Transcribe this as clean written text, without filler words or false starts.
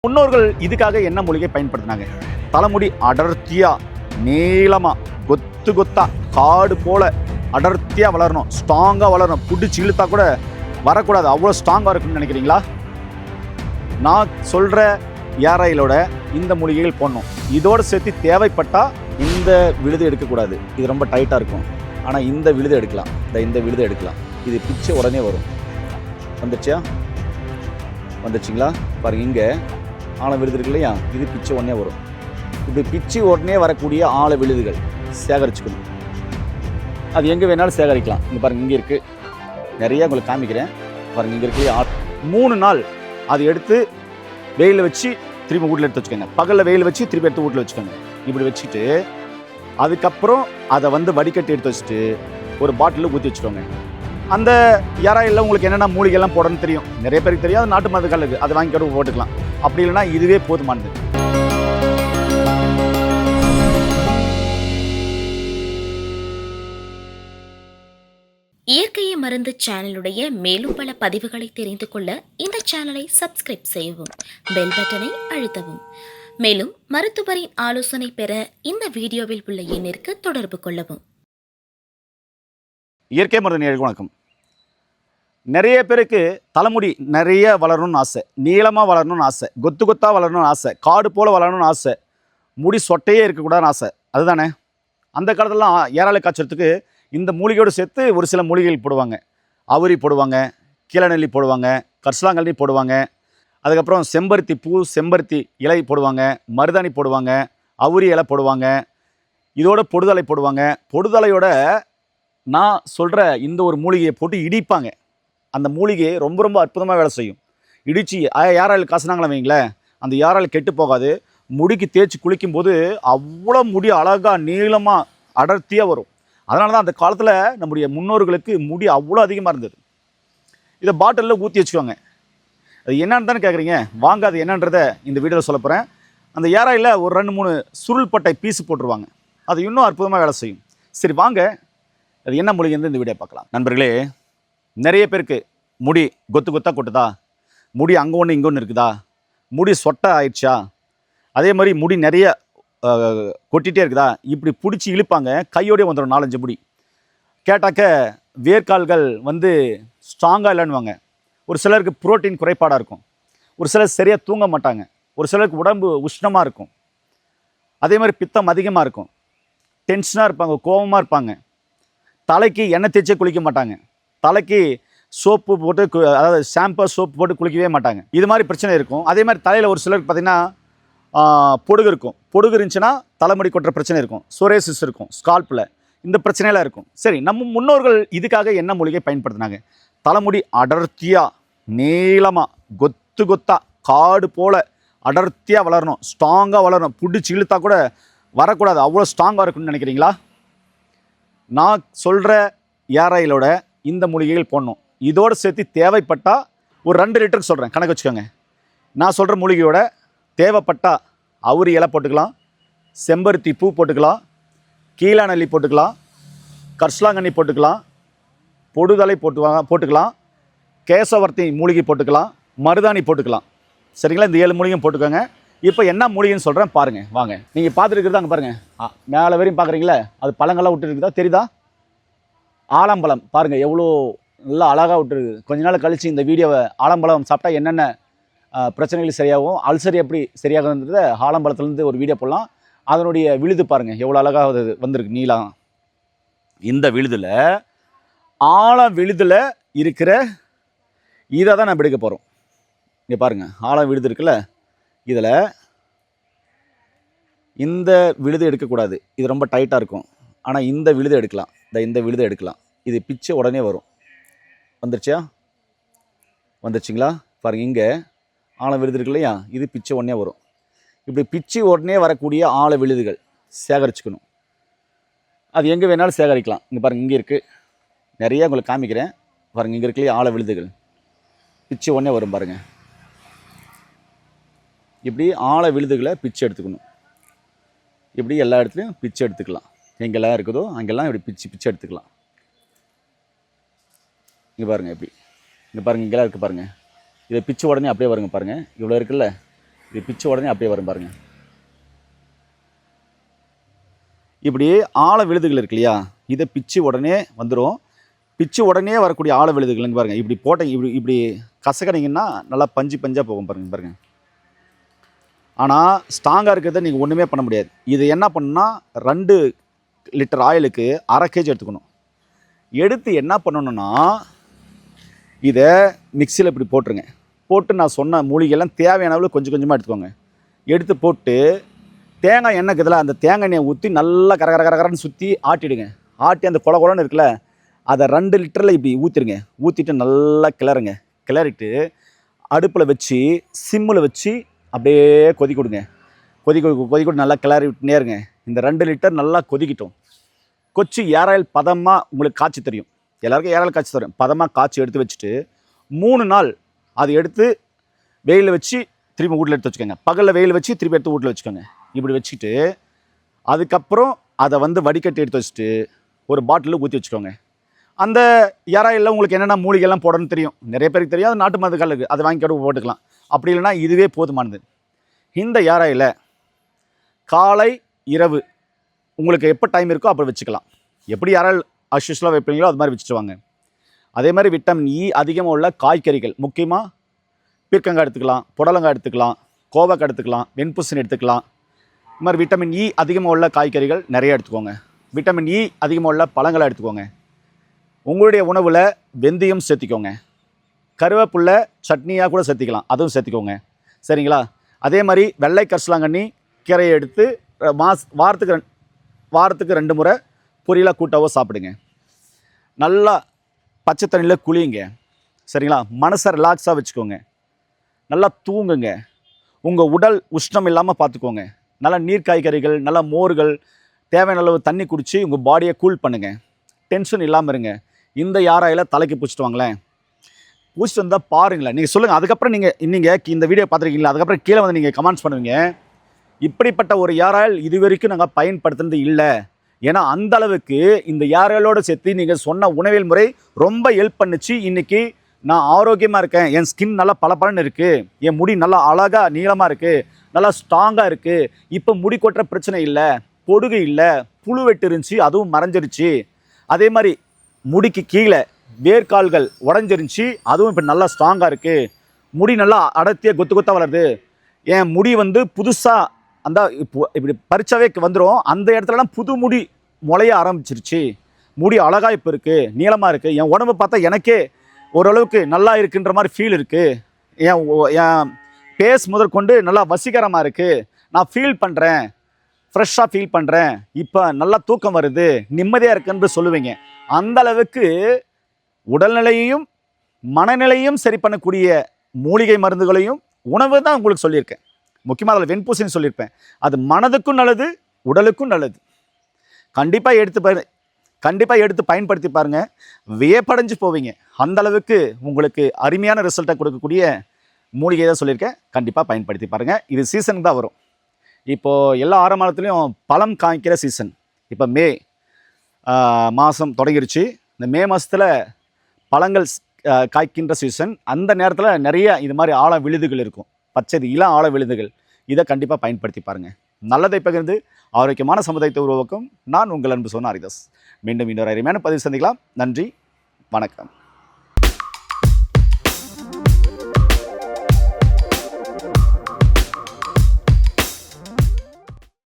முன்னோர்கள் இதுக்காக என்ன மூலிகை பயன்படுத்தினாங்க? தலைமுடி அடர்த்தியா நீளமா கொத்து கொத்தா காடு போல அடர்த்தியா வளரணும், ஸ்ட்ராங்கா வளரணும், பிடிச்சி இழுத்தா கூட வரக்கூடாது, அவ்வளோ ஸ்ட்ராங்கா இருக்குன்னு நினைக்கிறீங்களா? நான் சொல்ற ஏராயிலோட இந்த மூலிகைகள் போடணும். இதோட சேர்த்து தேவைப்பட்டா இந்த விழுது எடுக்கக்கூடாது, இது ரொம்ப டைட்டாக இருக்கும். ஆனால் இந்த விழுது எடுக்கலாம், இந்த விழுது எடுக்கலாம். இது பிச்சு உடனே வரும். வந்துடுச்சியா? வந்துடுச்சிங்களா? பாருங்க, இங்கே ஆழ விழுது இருக்கு இல்லையா, இது பிச்சு உடனே வரும். இப்படி பிச்சு உடனே வரக்கூடிய ஆழ விழுதுகள் சேகரிச்சுக்கணும். அது எங்கே வேணாலும் சேகரிக்கலாம். இங்கே பாருங்கள், இங்கே இருக்குது, நிறைய உங்களுக்கு காமிக்கிறேன். பாருங்கள், இங்கே இருக்கு. 3 நாள் அது எடுத்து வெயிலில் வச்சு திரும்பி வீட்டில் எடுத்து வச்சுக்கோங்க. பகலில் வெயில் வச்சு திருப்பி எடுத்து வீட்டில் வச்சுக்கோங்க. இப்படி வச்சுட்டு அதுக்கப்புறம் அதை வடிகட்டி எடுத்து வச்சுட்டு ஒரு பாட்டிலில் ஊற்றி வச்சுக்கோங்க. அந்த யாராயில் உங்களுக்கு என்னென்ன மூலிகைலாம் போடணும்னு தெரியும், நிறைய பேருக்கு தெரியும். அது நாட்டு மருந்துகள் இருக்குது, அதை வாங்கி போட்டுக்கலாம். அப்படி இல்லைன்னா இதுவே போதுமானது. இயற்கையை மருந்து சேனலுடைய மேலும் பல பதிவுகளை தெரிந்து கொள்ள இந்த சேனலை சப்ஸ்கிரைப் செய்யவும், பெல் பட்டனை அழுத்தவும். மேலும் மருத்துவரின் ஆலோசனை பெற இந்த வீடியோவில் உள்ள எண்ணிற்கு தொடர்பு கொள்ளவும். இயற்கை மருந்து நேயர்களுக்கு வணக்கம். நிறைய பேருக்கு தலைமுடி நிறைய வளரணும்னு ஆசை, நீளமாக வளரணும்னு ஆசை, கொத்து கொத்தாக வளரணும்னு ஆசை, காடு போல் வளரணும்னு ஆசை, முடி சொட்டையே இருக்கக்கூடாதுன்னு ஆசை. அதுதானே? அந்த காலத்துலலாம் ஏராள காய்ச்சறதுக்கு இந்த மூலிகையோடு சேர்த்து ஒரு சில மூலிகைகள் போடுவாங்க. அவுரி போடுவாங்க, கீழநெல்லி போடுவாங்க, கரிசலாங்கண்ணி போடுவாங்க, அதுக்கப்புறம் செம்பருத்தி பூ, செம்பருத்தி இலை போடுவாங்க, மருதாணி போடுவாங்க, அவுரி இலை போடுவாங்க, இதோட பொடுதலை போடுவாங்க. பொடுதலையோட நான் சொல்கிற இந்த ஒரு மூலிகையை போட்டு இடிப்பாங்க. அந்த மூலிகை ரொம்ப ரொம்ப அற்புதமாக வேலை செய்யும். இடித்து யாராயில் காசுனாங்களே வைங்களேன், அந்த யாரால் கெட்டு போகாது. முடிக்கு தேய்ச்சி குளிக்கும்போது அவ்வளோ முடி அழகாக நீளமாக அடர்த்தியாக வரும். அதனால தான் அந்த காலத்தில் நம்முடைய முன்னோர்களுக்கு முடி அவ்வளோ அதிகமாக இருந்தது. இதை பாட்டிலில் ஊற்றி வச்சுக்கோங்க. அது என்னன்னு தானே கேட்குறீங்க? வாங்க, அது என்னன்றதை இந்த வீடியோவில் சொல்ல போகிறேன். அந்த ஏராயில் ஒரு 2-3 சுருள் பட்டை பீஸு போட்டுருவாங்க, அது இன்னும் அற்புதமாக வேலை செய்யும். சரி வாங்க, அது என்ன மூலிகைன்னு இந்த வீடியோ பார்க்கலாம். நண்பர்களே, நிறைய பேருக்கு முடி கொத்து கொத்தாக கொட்டுதா, முடி அங்கே ஒன்று இங்கே ஒன்று இருக்குதா, முடி சொட்டை ஆயிடுச்சா, அதே மாதிரி முடி நிறைய கொட்டிகிட்டே இருக்குதா, இப்படி பிடிச்சி இழுப்பாங்க, கையோடய வந்துடும் 4-5 முடி. கேட்டாக்க வேர்க்கால்கள் ஸ்ட்ராங்காக இல்லைன்னுவாங்க. ஒரு சிலருக்கு புரோட்டீன் குறைபாடாக இருக்கும், ஒரு சிலர் சரியாக தூங்க மாட்டாங்க, ஒரு சிலருக்கு உடம்பு உஷ்ணமாக இருக்கும், அதே மாதிரி பித்தம் அதிகமாக இருக்கும், டென்ஷனாக இருப்பாங்க, கோபமாக இருப்பாங்க, தலைக்கு எண்ணெய் தேய்ச்சே குளிக்க மாட்டாங்க, தலைக்கு சோப்பு போட்டு அதாவது ஷாம்பு சோப்பு போட்டு குளிக்கவே மாட்டாங்க. இது மாதிரி பிரச்சனை இருக்கும். அதே மாதிரி தலையில் ஒரு சிலருக்கு பார்த்திங்கன்னா பொடுகு இருக்கும். பொடுகு இருந்துச்சுன்னா தலைமுடி கொட்டுற பிரச்சனை இருக்கும், சோரேசிஸ் இருக்கும் ஸ்கால்ப்பில், இந்த பிரச்சனையெல்லாம் இருக்கும். சரி, நம்ம முன்னோர்கள் இதுக்காக என்ன மூலிகை பயன்படுத்தினாங்க? தலைமுடி அடர்த்தியாக நீளமாக கொத்து கொத்தாக காடு போல் அடர்த்தியாக வளரணும், ஸ்ட்ராங்காக வளரணும், பிடிச்சி இழுத்தா கூட வரக்கூடாது, அவ்வளோ ஸ்ட்ராங்காக இருக்குன்னு நினைக்கிறீங்களா? நான் சொல்கிற ஏராயிலோட இந்த மூலிகைகள் போடணும். இதோடு சேர்த்து தேவைப்பட்டால் ஒரு 2 லிட்டருக்கு சொல்கிறேன், கணக்கு வச்சுக்கோங்க. நான் சொல்கிற மூலிகையோட தேவைப்பட்டால் அவுரி இலை போட்டுக்கலாம், செம்பருத்தி பூ போட்டுக்கலாம், கீழநெல்லி போட்டுக்கலாம், கரிசலாங்கண்ணி போட்டுக்கலாம், பொடுதலை போட்டுக்கலாம், கேசவர்த்தி மூலிகை போட்டுக்கலாம், மருதாணி போட்டுக்கலாம். சரிங்களா? இந்த 7 மூலிகையும் போட்டுக்கோங்க. இப்போ என்ன மூலிகைன்னு சொல்கிறேன் பாருங்கள், வாங்க. நீங்கள் பார்த்துருக்குறது அங்கே பாருங்கள், மேலே வரையும் பார்க்குறீங்களே, அது பழங்கள்லாம் விட்டுருக்குதா, தெரியுதா? ஆலம்பழம் பாருங்கள், எவ்வளோ நல்லா அழகாக விட்டுருக்கு. கொஞ்ச நாள் கழித்து இந்த வீடியோவை ஆலம்பழம் சாப்பிட்டா என்னென்ன பிரச்சனைகள் சரியாகும், அல்சரி எப்படி சரியாகுன்றத ஆலம்பழத்துலேருந்து ஒரு வீடியோ போடலாம். அதனுடைய விழுது பாருங்கள் எவ்வளோ அழகாக வந்திருக்கு, நீளம். இந்த விழுதில் ஆழ விழுதில் இருக்கிற இதை தான் நம்ம எடுக்க போகிறோம். இங்கே பாருங்கள், ஆழ விழுது இருக்குல்ல, இதில் இந்த விழுது எடுக்கக்கூடாது, இது ரொம்ப டைட்டாக இருக்கும். ஆனால் இந்த விழுது எடுக்கலாம், இந்த விழுது எடுக்கலாம். இது பிச்சு உடனே வரும். வந்துருச்சியா? வந்துருச்சிங்களா? பாருங்கள், இங்கே ஆழ விழுது இருக்கு இல்லையா, இது பிச்சு உடனே வரும். இப்படி பிச்சு உடனே வரக்கூடிய ஆழ விழுதுகள் சேகரிச்சுக்கணும். அது எங்கே வேணாலும் சேகரிக்கலாம். இங்கே பாருங்கள், இங்கே இருக்குது, நிறைய உங்களுக்கு காமிக்கிறேன். பாருங்கள், இங்கே இருக்குல்லையே ஆழ விழுதுகள், பிச்சு உடனே வரும் பாருங்கள். இப்படி ஆழ விழுதுகளை பிச்சு எடுத்துக்கணும். இப்படி எல்லா இடத்துலையும் பிச்சு எடுத்துக்கலாம். எங்கெல்லாம் இருக்குதோ அங்கெல்லாம் இப்படி பிச்சு எடுத்துக்கலாம். இங்கே பாருங்கள், எப்படி இங்கே பாருங்கள், இங்கெல்லாம் இருக்குது பாருங்கள். இதை பிச்சு உடனே அப்படியே வருங்க பாருங்கள். இவ்வளோ இருக்குல்ல, இது பிச்சை உடனே அப்படியே வரும் பாருங்க. இப்படி ஆழ விழுதுகள் இருக்கு இல்லையா, இதை பிச்சு உடனே வந்துடும். பிச்சு உடனே வரக்கூடிய ஆழ விழுதுகள்னு பாருங்கள். இப்படி போட்டீங்க, இப்படி கசக்கணிங்கன்னா நல்லா பஞ்சு பஞ்சாக போகும் பாருங்கள். ஆனால் ஸ்ட்ராங்காக இருக்கிறத நீங்கள் ஒன்றுமே பண்ண முடியாது. இது என்ன பண்ணுன்னா 2 லிட்டர் ஆயிலுக்கு 1/2 kg எடுத்துக்கணும். எடுத்து என்ன பண்ணணுன்னா இதை மிக்சியில் இப்படி போட்டுருங்க. போட்டு நான் சொன்ன மூலிகையெல்லாம் தேவையான அளவு கொஞ்சம் கொஞ்சமாக எடுத்துக்கோங்க. எடுத்து போட்டு தேங்காய் எண்ணெய் இருக்குதுல, அந்த தேங்காய் எண்ணெயை ஊற்றி நல்லா கரகரன்னு சுற்றி ஆட்டிடுங்க. ஆட்டி அந்த குளன்னு இருக்குல்ல, அதை 2 லிட்டரில் இப்படி ஊற்றிடுங்க. ஊற்றிட்டு நல்லா கிளறுங்க. கிளறிட்டு அடுப்பில் வச்சு சிம்மில் வச்சு அப்படியே கொதிக்க விடுங்க. கொதிக்க நல்லா கிளறி விட்டுனே இருங்க. இந்த 2 லிட்டர் நல்லா கொதிக்கட்டும். கொச்சி ஏராயில் பதமாக உங்களுக்கு காய்ச்சி தெரியும். எல்லாருக்கும் ஏராயில் காய்ச்சி தரும். பதமாக காய்ச்சி எடுத்து வச்சுட்டு 3 நாள் அதை எடுத்து வெயிலில் வச்சு திரும்பி வீட்டில் எடுத்து வச்சுக்கோங்க. பகலில் வெயில் வச்சு திருப்பி எடுத்து வீட்டில் வச்சுக்கோங்க. இப்படி வச்சுட்டு அதுக்கப்புறம் அதை வடிகட்டி எடுத்து வச்சுட்டு ஒரு பாட்டிலில் ஊற்றி வச்சுக்கோங்க. அந்த ஏராயில் உங்களுக்கு என்னென்ன மூலிகைலாம் போடணும்னு தெரியும். நிறைய பேருக்கு தெரியும். அது நாட்டு மருந்து கல்லுக்கு அதை வாங்கி கடவுள் போட்டுக்கலாம். அப்படி இல்லைனா இதுவே போதுமானது. இந்த ஏராயில் காலை இரவு உங்களுக்கு எப்போ டைம் இருக்கோ அப்போ வச்சுக்கலாம். எப்படி ஏராயில் அஷ்யூஸ்லாம் வைப்பீங்களோ அது மாதிரி வச்சுட்டு வாங்க. அதே மாதிரி விட்டமின் இ அதிகமாக உள்ள காய்கறிகள், முக்கியமாக பீர்க்கங்காய் எடுத்துக்கலாம், புடலங்காய் எடுத்துக்கலாம், கோவக்காய் எடுத்துக்கலாம், வெண்பூசணி எடுத்துக்கலாம். இது மாதிரி விட்டமின் இ அதிகமாக உள்ள காய்கறிகள் நிறைய எடுத்துக்கோங்க. விட்டமின் இ அதிகமாக உள்ள பழங்களை எடுத்துக்கோங்க. உங்களுடைய உணவில் வெந்தயம் சேர்த்திக்கோங்க. கருவேப்பிலை சட்னியாக கூட சேர்த்திக்கலாம், அதுவும் சேர்த்திக்கோங்க. சரிங்களா? அதே மாதிரி வெள்ளை கரிசலாங்கண்ணி கீரையை எடுத்து வாரத்துக்கு 2 முறை பொரியலாக கூட்டாவோ சாப்பிடுங்க. நல்லா பச்சை தண்ணியில் குளியுங்க. சரிங்களா? மனசை ரிலாக்ஸாக வச்சுக்கோங்க. நல்லா தூங்குங்க. உங்கள் உடல் உஷ்ணம் இல்லாமல் பார்த்துக்கோங்க. நல்லா நீர் காய்கறிகள், நல்லா மோர்கள், தேவையான அளவு தண்ணி குடித்து உங்கள் பாடியை கூல் பண்ணுங்கள். டென்ஷன் இல்லாமல் இருங்க. இந்த யாராயில் தலைக்கு பூச்சிட்டு வாங்களேன். பூச்சிட்டு வந்தால் பாருங்களேன். நீங்கள் சொல்லுங்கள். அதுக்கப்புறம் நீங்கள் இந்த வீடியோ பார்த்துருக்கீங்களா, அதுக்கப்புறம் கீழே வந்து நீங்கள் கமெண்ட்ஸ் பண்ணுவீங்க. இப்படிப்பட்ட ஒரு யாராயில் இது வரைக்கும் நாங்கள் பயன்படுத்துனது இல்லை. ஏன்னா அந்த அளவுக்கு இந்த யாராயிலோடு சேர்த்து நீங்கள் சொன்ன உணவியல் முறை ரொம்ப ஹெல்ப் பண்ணிச்சு. இன்றைக்கி நான் ஆரோக்கியமாக இருக்கேன். என் ஸ்கின் நல்லா பளபளன்னு இருக்குது. என் முடி நல்லா அழகாக நீளமாக இருக்குது. நல்லா ஸ்ட்ராங்காக இருக்குது. இப்போ முடி கொட்டுற பிரச்சனை இல்லை, பொடுகு இல்லை, புழு வெட்டு இருந்துச்சு, அதுவும் மறைஞ்சிருச்சு. அதே மாதிரி முடிக்கு கீழே வேர்க்கால்கள் உடஞ்சிருந்துச்சு, அதுவும் இப்போ நல்லா ஸ்ட்ராங்காக இருக்குது. முடி நல்லா அடர்த்தியாக கொத்தாக வளருது. என் முடி புதுசாக அந்த இப்படி பறிச்சாவே வந்துடும். அந்த இடத்துலலாம் புது முடி முளைய ஆரம்பிச்சிருச்சு. முடி அழகாக இப்போ இருக்குது, நீளமாக இருக்குது. என் உடம்பு பார்த்தா எனக்கே ஓரளவுக்கு நல்லா இருக்குன்ற மாதிரி ஃபீல் இருக்குது. என் பேஸ் முதற்கொண்டு நல்லா வசீகரமாக இருக்குது. நான் ஃபீல் பண்ணுறேன், ஃப்ரெஷ்ஷாக ஃபீல் பண்ணுறேன். இப்போ நல்லா தூக்கம் வருது, நிம்மதியாக இருக்குன்னு சொல்லுவீங்க. அந்த அளவுக்கு உடல்நிலையையும் மனநிலையும் சரி பண்ணக்கூடிய மூலிகை மருந்துகளையும் உணவு தான் உங்களுக்கு சொல்லியிருக்கேன். முக்கியமாக அதில் வெண்பூசணி சொல்லியிருப்பேன். அது மனதுக்கும் நல்லது, உடலுக்கும் நல்லது. கண்டிப்பாக எடுத்து பயன்படுத்தி பாருங்கள். வியப்படைஞ்சு போவீங்க. அந்த அளவுக்கு உங்களுக்கு அருமையான ரிசல்ட்டை கொடுக்கக்கூடிய மூலிகை தான் சொல்லியிருக்கேன். கண்டிப்பாக பயன்படுத்தி பாருங்கள். இது சீசனுக்கு தான் வரும். இப்போது எல்லா 6 மாதத்துலேயும் பழம் காய்க்கிற சீசன். இப்போ மே மாதம் தொடங்கிருச்சு. இந்த மே மாதத்தில் பழங்கள் காய்க்கின்ற சீசன். அந்த நேரத்தில் நிறைய இது மாதிரி ஆழ விழுதுகள் இருக்கும். பச்சை இளம் ஆழ விழுதுகள். இதை கண்டிப்பாக பயன்படுத்தி பாருங்கள். நல்லதை பகிர்ந்து ஆரோக்கியமான சமுதாயத்தை உருவாக்கும் நான் உங்கள் அன்பு சோனா ஹரிதாஸ். மீண்டும் இன்னொரு அருமையான பதிவு சந்திக்கலாம். நன்றி, வணக்கம்.